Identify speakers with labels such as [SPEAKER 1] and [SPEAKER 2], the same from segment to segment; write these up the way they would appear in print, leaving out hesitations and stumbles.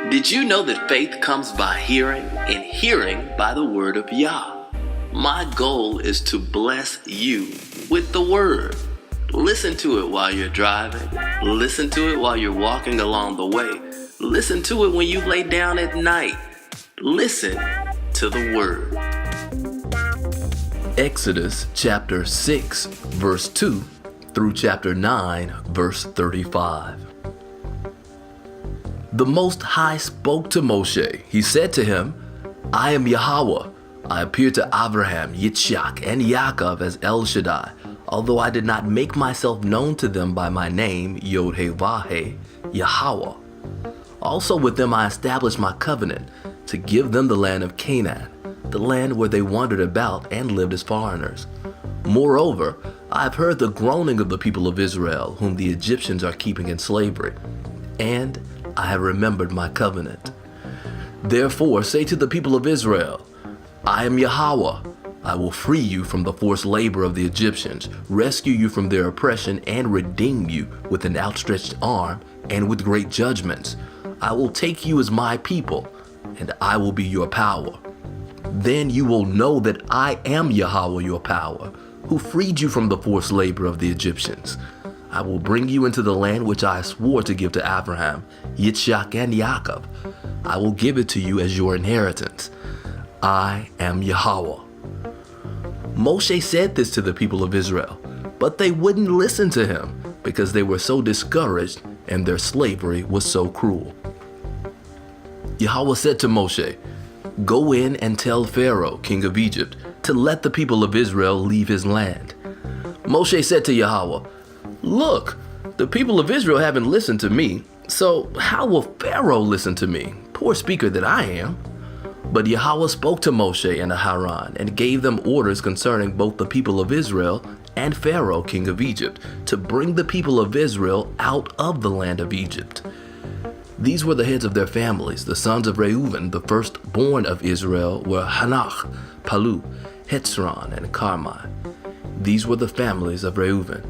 [SPEAKER 1] Did you know that faith comes by hearing, and hearing by the Word of Yah? My goal is to bless you with the Word. Listen to it while you're driving. Listen to it while you're walking along the way. Listen to it when you lay down at night. Listen to the Word. Exodus chapter 6, verse 2 through chapter 9, verse 35. The Most High spoke to Moshe. He said to him, I am Yahweh. I appeared to Abraham, Yitzchak, and Yaakov as El Shaddai, although I did not make myself known to them by my name, Yod-Heh-Vah-Heh, Yahweh. Also with them I established my covenant to give them the land of Canaan, the land where they wandered about and lived as foreigners. Moreover, I have heard the groaning of the people of Israel, whom the Egyptians are keeping in slavery, and I have remembered my covenant. Therefore say to the people of Israel, I am Yahweh. I will free you from the forced labor of the Egyptians, rescue you from their oppression, and redeem you with an outstretched arm and with great judgments. I will take you as my people, and I will be your power. Then you will know that I am Yahweh your power, who freed you from the forced labor of the Egyptians. I will bring you into the land which I swore to give to Abraham, Yitzchak, and Yaakov. I will give it to you as your inheritance. I am Yahweh. Moshe said this to the people of Israel, but they wouldn't listen to him because they were so discouraged and their slavery was so cruel. Yahweh said to Moshe, Go in and tell Pharaoh, king of Egypt, to let the people of Israel leave his land. Moshe said to Yahweh, Look, the people of Israel haven't listened to me, so how will Pharaoh listen to me, poor speaker that I am? But Yahweh spoke to Moshe and Aharon and gave them orders concerning both the people of Israel and Pharaoh, king of Egypt, to bring the people of Israel out of the land of Egypt. These were the heads of their families. The sons of Reuben, the firstborn of Israel, were Hanach, Palu, Hetzron, and Carmi. These were the families of Reuben.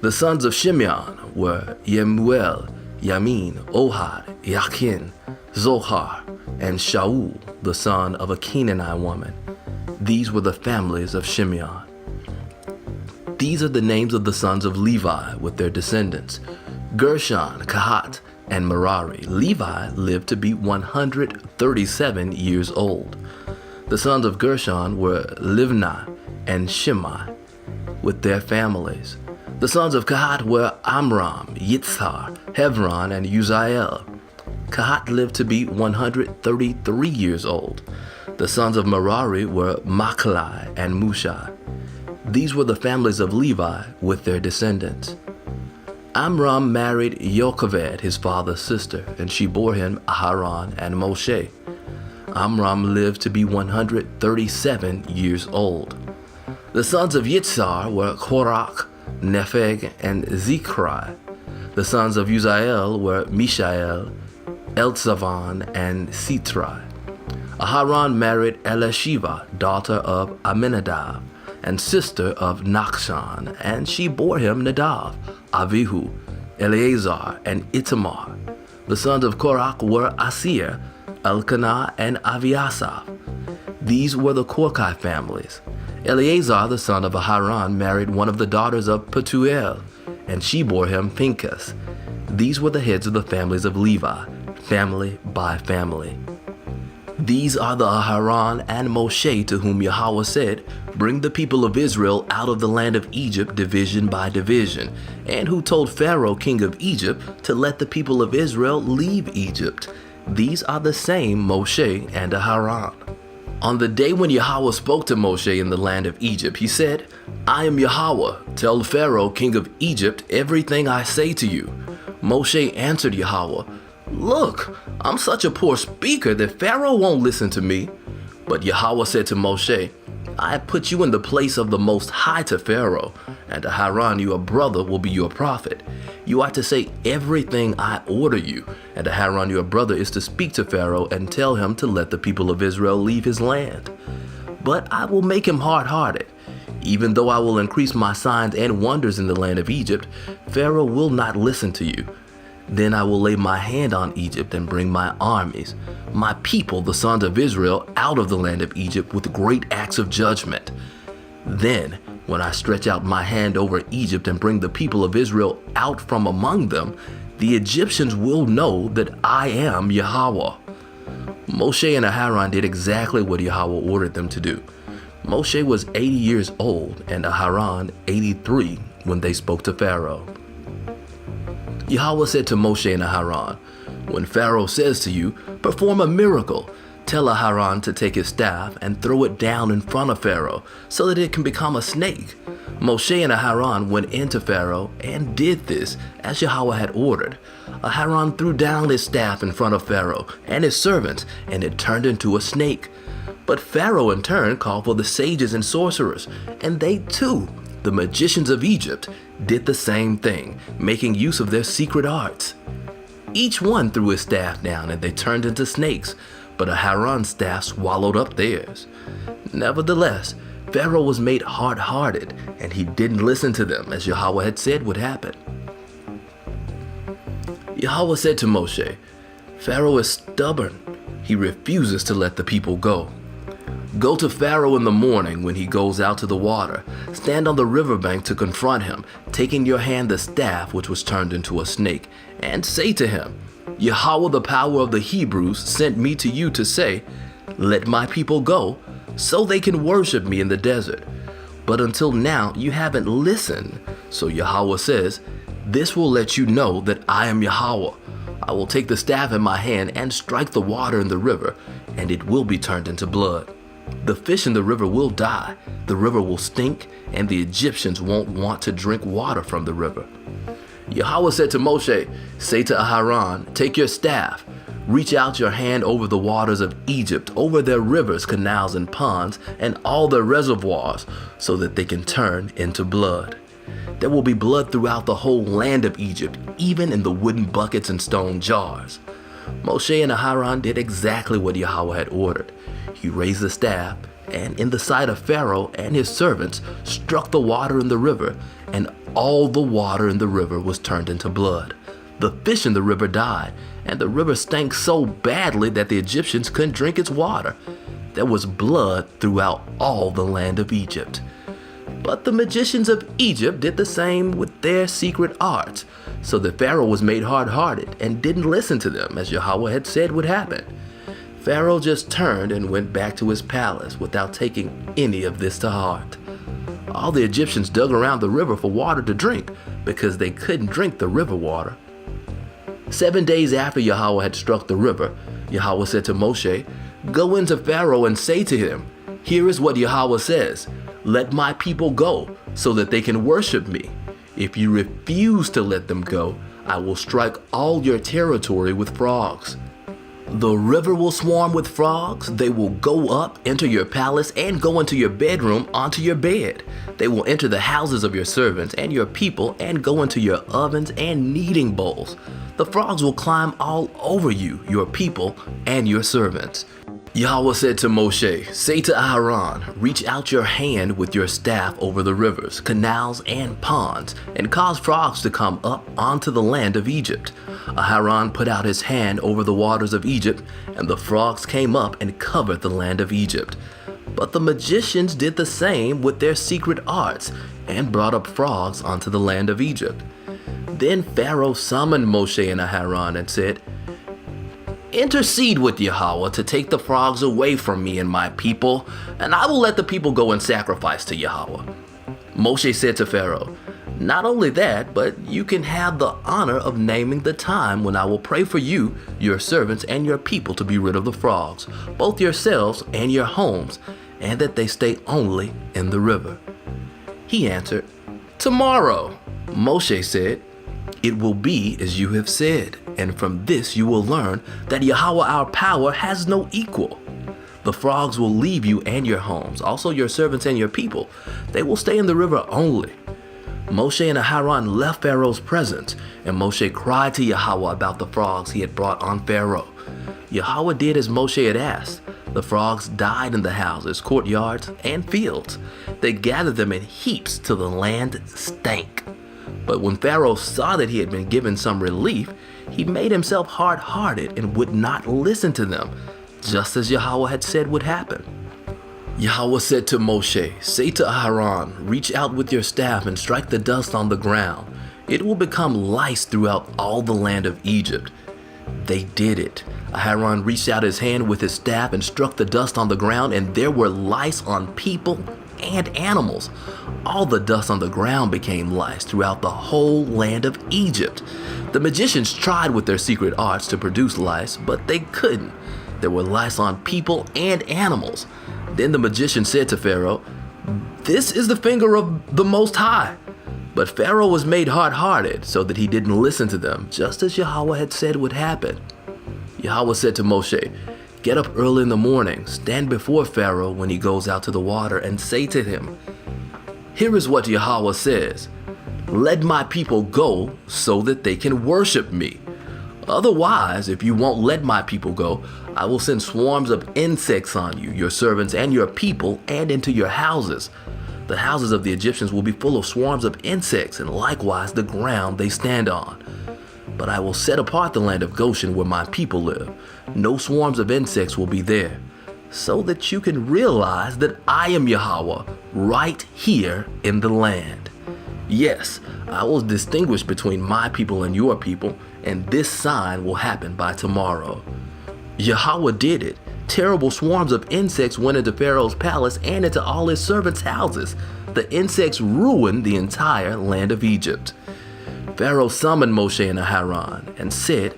[SPEAKER 1] The sons of Shimeon were Yemuel, Yamin, Ohad, Yakin, Zohar, and Shaul, the son of a Canaanite woman. These were the families of Shimeon. These are the names of the sons of Levi with their descendants: Gershon, Kahat, and Merari. Levi lived to be 137 years old. The sons of Gershon were Livni and Shimei with their families. The sons of Kahat were Amram, Yitzhar, Hebron, and Uzziel. Kahat lived to be 133 years old. The sons of Merari were Machlai and Mushai. These were the families of Levi with their descendants. Amram married Jochebed, his father's sister, and she bore him Aharon and Moshe. Amram lived to be 137 years old. The sons of Yitzhar were Korach, Nepheg, and Zikri. The sons of Uzziel were Mishael, Elzavan, and Sitrai. Aharon married Elisheva, daughter of Aminadab, and sister of Nachshon, and she bore him Nadav, Avihu, Eleazar, and Itamar. The sons of Korach were Asir, Elkanah, and Aviasaph. These were the Korchi families. Eleazar, the son of Aharon, married one of the daughters of Petuel, and she bore him Pinchas. These were the heads of the families of Levi, family by family. These are the Aharon and Moshe to whom Yahweh said, Bring the people of Israel out of the land of Egypt division by division, and who told Pharaoh, king of Egypt, to let the people of Israel leave Egypt. These are the same Moshe and Aharon. On the day when Yahweh spoke to Moshe in the land of Egypt, he said, I am Yahweh. Tell Pharaoh, king of Egypt, everything I say to you. Moshe answered Yahweh, Look, I'm such a poor speaker that Pharaoh won't listen to me. But Yahweh said to Moshe, I have put you in the place of the Most High to Pharaoh, and Aharon, your brother, will be your prophet. You are to say everything I order you, and Aharon, your brother, is to speak to Pharaoh and tell him to let the people of Israel leave his land. But I will make him hard-hearted. Even though I will increase my signs and wonders in the land of Egypt, Pharaoh will not listen to you. Then I will lay my hand on Egypt and bring my armies, my people, the sons of Israel, out of the land of Egypt with great acts of judgment. Then, when I stretch out my hand over Egypt and bring the people of Israel out from among them, the Egyptians will know that I am Yahweh." Moshe and Aharon did exactly what Yahweh ordered them to do. Moshe was 80 years old and Aharon 83 when they spoke to Pharaoh. Yahweh said to Moshe and Aharon, "When Pharaoh says to you, 'Perform a miracle,' tell Aharon to take his staff and throw it down in front of Pharaoh so that it can become a snake." Moshe and Aharon went into Pharaoh and did this as Yahweh had ordered. Aharon threw down his staff in front of Pharaoh and his servants, and it turned into a snake. But Pharaoh in turn called for the sages and sorcerers, and they too, the magicians of Egypt, did the same thing, making use of their secret arts. Each one threw his staff down and they turned into snakes, but Aharon's staff swallowed up theirs. Nevertheless, Pharaoh was made hard-hearted, and he didn't listen to them as Yahweh had said would happen. Yahweh said to Moshe, "Pharaoh is stubborn. He refuses to let the people go. Go to Pharaoh in the morning when he goes out to the water. Stand on the riverbank to confront him, taking in your hand the staff which was turned into a snake, and say to him, 'Yahweh, the power of the Hebrews, sent me to you to say, let my people go, so they can worship me in the desert. But until now you haven't listened. So Yahweh says, this will let you know that I am Yahweh. I will take the staff in my hand and strike the water in the river, and it will be turned into blood. The fish in the river will die, the river will stink, and the Egyptians won't want to drink water from the river.' Yahweh said to Moshe, 'Say to Aharon, take your staff, reach out your hand over the waters of Egypt, over their rivers, canals, and ponds, and all their reservoirs, so that they can turn into blood. There will be blood throughout the whole land of Egypt, even in the wooden buckets and stone jars.' Moshe and Aharon did exactly what Yahweh had ordered. He raised the staff, and in the sight of Pharaoh and his servants, struck the water in the river, and all the water in the river was turned into blood. The fish in the river died, and the river stank so badly that the Egyptians couldn't drink its water. There was blood throughout all the land of Egypt. But the magicians of Egypt did the same with their secret arts, so that Pharaoh was made hard-hearted and didn't listen to them as Yahweh had said would happen. Pharaoh just turned and went back to his palace without taking any of this to heart. All the Egyptians dug around the river for water to drink because they couldn't drink the river water. 7 days after Yahweh had struck the river, Yahweh said to Moshe, "Go into Pharaoh and say to him, 'Here is what Yahweh says, let my people go so that they can worship me. If you refuse to let them go, I will strike all your territory with frogs. The river will swarm with frogs. They will go up, enter your palace, and go into your bedroom, onto your bed. They will enter the houses of your servants and your people and go into your ovens and kneading bowls. The frogs will climb all over you, your people, and your servants.'" Yahweh said to Moshe, "Say to Aharon, reach out your hand with your staff over the rivers, canals, and ponds, and cause frogs to come up onto the land of Egypt." Aharon put out his hand over the waters of Egypt, and the frogs came up and covered the land of Egypt. But the magicians did the same with their secret arts, and brought up frogs onto the land of Egypt. Then Pharaoh summoned Moshe and Aharon and said, "Intercede with Yahweh to take the frogs away from me and my people, and I will let the people go and sacrifice to Yahweh." Moshe said to Pharaoh, "Not only that, but you can have the honor of naming the time when I will pray for you, your servants, and your people to be rid of the frogs, both yourselves and your homes, and that they stay only in the river." He answered, "Tomorrow." Moshe said, "It will be as you have said, and from this you will learn that Yahweh our power has no equal. The frogs will leave you and your homes, also your servants and your people. They will stay in the river only." Moshe and Aharon left Pharaoh's presence, and Moshe cried to Yahweh about the frogs he had brought on Pharaoh. Yahweh did as Moshe had asked. The frogs died in the houses, courtyards, and fields. They gathered them in heaps till the land stank. But when Pharaoh saw that he had been given some relief, he made himself hard-hearted and would not listen to them, just as Yahweh had said would happen. Yahweh said to Moshe, "Say to Aaron, reach out with your staff and strike the dust on the ground. It will become lice throughout all the land of Egypt." They did it. Aaron reached out his hand with his staff and struck the dust on the ground, and there were lice on people and animals. All the dust on the ground became lice throughout the whole land of Egypt. The magicians tried with their secret arts to produce lice, but they couldn't. There were lice on people and animals. Then the magician said to Pharaoh, "This is the finger of the Most High." But Pharaoh was made hard-hearted so that he didn't listen to them, just as Yahweh had said would happen. Yahweh said to Moshe, "Get up early in the morning, stand before Pharaoh when he goes out to the water, and say to him, 'Here is what Yahweh says, let my people go so that they can worship me. Otherwise, if you won't let my people go, I will send swarms of insects on you, your servants and your people, and into your houses. The houses of the Egyptians will be full of swarms of insects, and likewise the ground they stand on. But I will set apart the land of Goshen where my people live. No swarms of insects will be there, so that you can realize that I am Yahweh right here in the land. Yes, I will distinguish between my people and your people, and this sign will happen by tomorrow." Yahweh did it. Terrible swarms of insects went into Pharaoh's palace and into all his servants' houses. The insects ruined the entire land of Egypt. Pharaoh summoned Moshe and Aaron and said,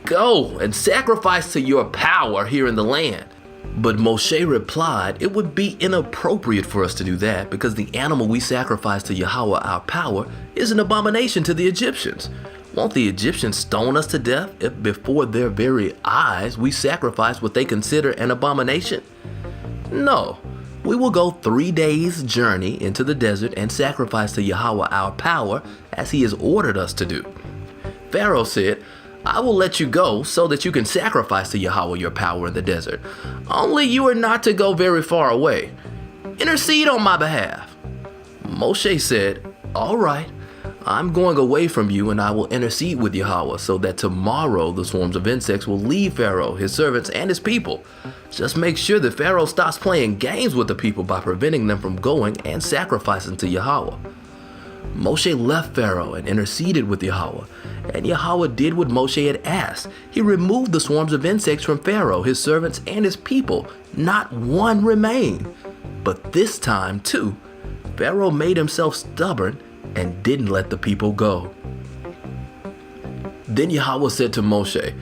[SPEAKER 1] "Go and sacrifice to your power here in the land." But Moshe replied, "It would be inappropriate for us to do that because the animal we sacrifice to Yahweh our power is an abomination to the Egyptians. Won't the Egyptians stone us to death if before their very eyes we sacrifice what they consider an abomination? No, we will go 3 days' journey into the desert and sacrifice to Yahweh our power as he has ordered us to do." Pharaoh said, "I will let you go so that you can sacrifice to Yahweh your power in the desert. Only you are not to go very far away. Intercede on my behalf." Moshe said, "All right. I'm going away from you, and I will intercede with Yahweh so that tomorrow the swarms of insects will leave Pharaoh, his servants, and his people. Just make sure that Pharaoh stops playing games with the people by preventing them from going and sacrificing to Yahweh." Moshe left Pharaoh and interceded with Yahweh, and Yahweh did what Moshe had asked. He removed the swarms of insects from Pharaoh, his servants, and his people. Not one remained. But this time, too, Pharaoh made himself stubborn and didn't let the people go. Then Yahweh said to Moshe,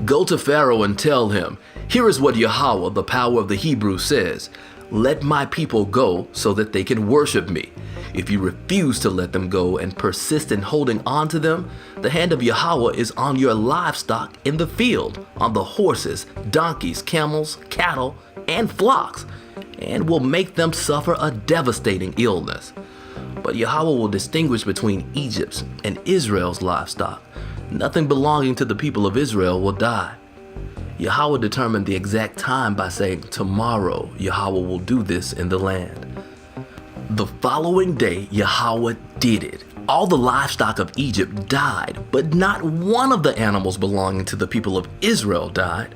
[SPEAKER 1] "Go to Pharaoh and tell him, 'Here is what Yahweh, the power of the Hebrews, says. Let my people go so that they can worship me. If you refuse to let them go and persist in holding on to them, the hand of Yahweh is on your livestock in the field, on the horses, donkeys, camels, cattle, and flocks, and will make them suffer a devastating illness. But Yahweh will distinguish between Egypt's and Israel's livestock. Nothing belonging to the people of Israel will die." Yahweh determined the exact time by saying, "Tomorrow Yahweh will do this in the land." The following day, Yahweh did it. All the livestock of Egypt died, but not one of the animals belonging to the people of Israel died.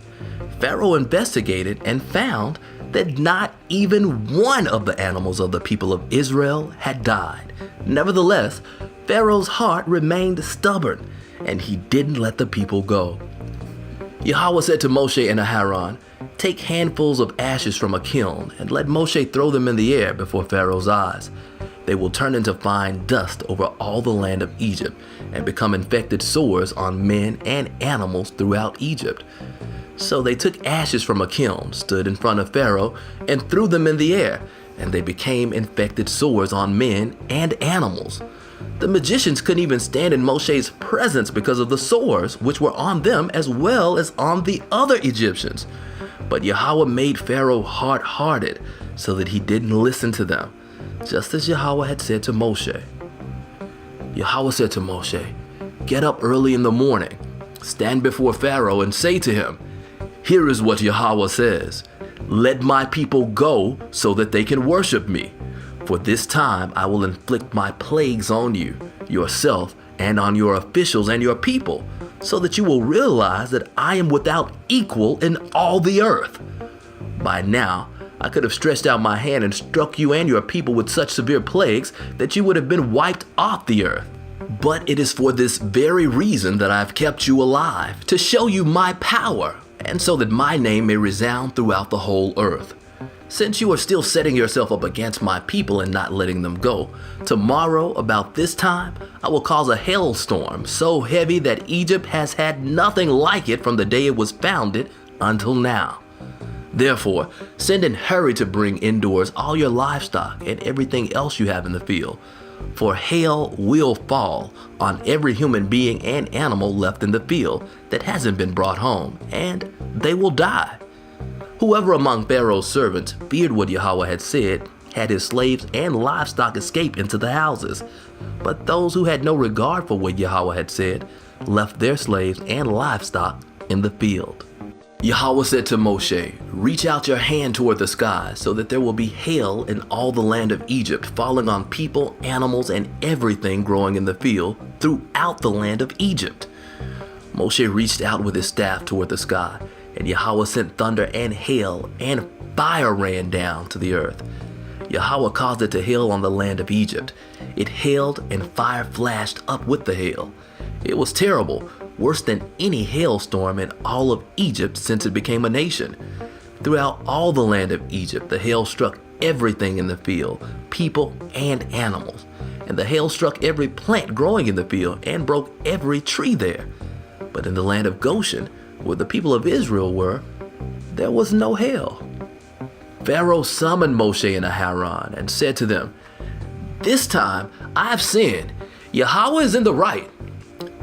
[SPEAKER 1] Pharaoh investigated and found that not even one of the animals of the people of Israel had died. Nevertheless, Pharaoh's heart remained stubborn, and he didn't let the people go. Yahweh said to Moshe and Aaron, "Take handfuls of ashes from a kiln and let Moshe throw them in the air before Pharaoh's eyes. They will turn into fine dust over all the land of Egypt and become infected sores on men and animals throughout Egypt." So they took ashes from a kiln, stood in front of Pharaoh, and threw them in the air, and they became infected sores on men and animals. The magicians couldn't even stand in Moshe's presence because of the sores which were on them as well as on the other Egyptians. But Yahweh made Pharaoh hard-hearted so that he didn't listen to them, just as Yahweh had said to Moshe. Yahweh said to Moshe, "Get up early in the morning, stand before Pharaoh and say to him, 'Here is what Yahweh says. Let my people go so that they can worship me. For this time I will inflict my plagues on you, yourself, and on your officials and your people, so that you will realize that I am without equal in all the earth. By now, I could have stretched out my hand and struck you and your people with such severe plagues that you would have been wiped off the earth. But it is for this very reason that I have kept you alive, to show you my power, and so that my name may resound throughout the whole earth. Since you are still setting yourself up against my people and not letting them go, tomorrow about this time I will cause a hailstorm so heavy that Egypt has had nothing like it from the day it was founded until now. Therefore, send and hurry to bring indoors all your livestock and everything else you have in the field, for hail will fall on every human being and animal left in the field that hasn't been brought home, and they will die. Whoever among Pharaoh's servants feared what Yahweh had said had his slaves and livestock escape into the houses. But those who had no regard for what Yahweh had said left their slaves and livestock in the field. Yahweh said to Moshe, "Reach out your hand toward the sky so that there will be hail in all the land of Egypt, falling on people, animals, and everything growing in the field throughout the land of Egypt." Moshe reached out with his staff toward the sky, and Yahweh sent thunder and hail, and fire ran down to the earth. Yahweh caused it to hail on the land of Egypt. It hailed, and fire flashed up with the hail. It was terrible, worse than any hailstorm in all of Egypt since it became a nation. Throughout all the land of Egypt, the hail struck everything in the field, people and animals. And the hail struck every plant growing in the field and broke every tree there. But in the land of Goshen, where the people of Israel were, there was no hail. Pharaoh summoned Moshe and Aharon and said to them, "This time I have sinned. Yahweh is in the right.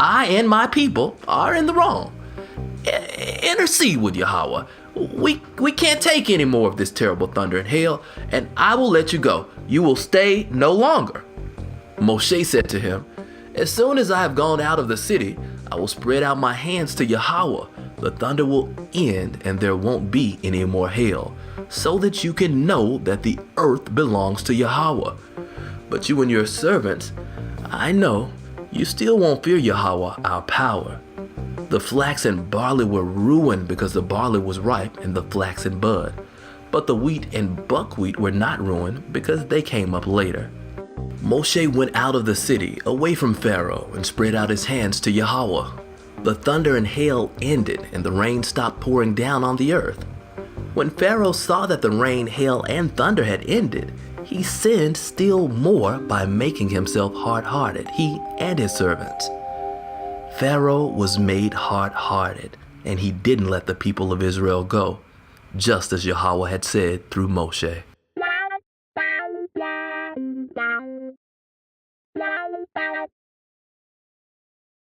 [SPEAKER 1] I and my people are in the wrong. Intercede with Yahweh. We can't take any more of this terrible thunder and hail, and I will let you go. You will stay no longer." Moshe said to him, "As soon as I have gone out of the city, I will spread out my hands to Yahweh. The thunder will end and there won't be any more hail, so that you can know that the earth belongs to Yahweh. But you and your servants, I know, you still won't fear Yahweh, our power." The flax and barley were ruined because the barley was ripe and the flax in bud. But the wheat and buckwheat were not ruined because they came up later. Moshe went out of the city away from Pharaoh and spread out his hands to Yahweh. The thunder and hail ended and the rain stopped pouring down on the earth. When Pharaoh saw that the rain, hail, and thunder had ended, he sinned still more by making himself hard-hearted, he and his servants. Pharaoh was made hard-hearted, and he didn't let the people of Israel go, just as Yahweh had said through Moshe.